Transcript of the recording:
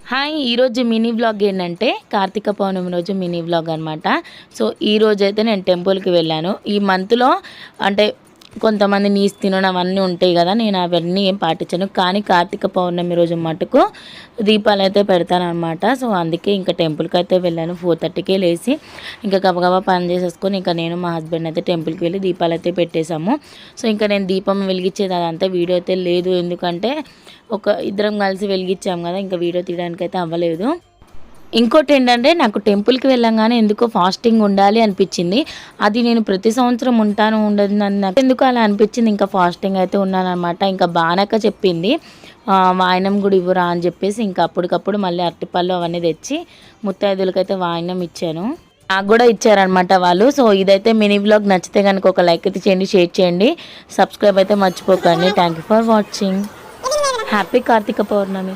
Hi ఈరోజు mini vlog ఏంటంటే కార్తీక పౌర్ణమి రోజు మినీ వ్లాగ్ అనమాట. సో ఈరోజు అయితే నేను టెంపుల్కి వెళ్ళాను. ఈ మంత్లో అంటే కొంతమంది నీసు తినడం అవన్నీ ఉంటాయి కదా, నేను అవన్నీ ఏం పాటించాను. కానీ కార్తీక పౌర్ణమి రోజు మటుకు దీపాలు అయితే పెడతానమాట. సో అందుకే ఇంకా టెంపుల్కి అయితే వెళ్ళాను. 4:30కే లేచి ఇంకా గబగబా పని చేసేసుకొని ఇంకా నేను మా హస్బెండ్ అయితే టెంపుల్కి వెళ్ళి దీపాలు అయితే పెట్టేశాము. సో ఇంకా నేను దీపం వెలిగించేది అదంతా వీడియో అయితే లేదు, ఎందుకంటే ఇద్దరం కలిసి వెలిగించాము కదా, ఇంకా వీడియో తీయడానికి అయితే అవ్వలేదు. ఇంకోటి ఏంటంటే నాకు టెంపుల్కి వెళ్ళంగానే ఎందుకో ఫాస్టింగ్ ఉండాలి అనిపించింది. అది నేను ప్రతి సంవత్సరం ఉండదు నాకు ఎందుకు అలా అనిపించింది. ఇంకా ఫాస్టింగ్ అయితే ఉన్నాను అనమాట. ఇంకా బానక్క చెప్పింది వాయినం కూడా ఇవ్వరా అని చెప్పేసి ఇంకా అప్పటికప్పుడు మళ్ళీ అరటిపళ్ళు అవన్నీ తెచ్చి ముత్తైదులకైతే వాయినం ఇచ్చాను. నాకు కూడా ఇచ్చారనమాట వాళ్ళు. సో ఇదైతే మినీ వ్లాగ్ నచ్చితే కనుక ఒక లైక్ అయితే చేయండి, షేర్ చేయండి, సబ్స్క్రైబ్ అయితే మర్చిపోకండి. Thank you for watching. Happy Karthika Pournami.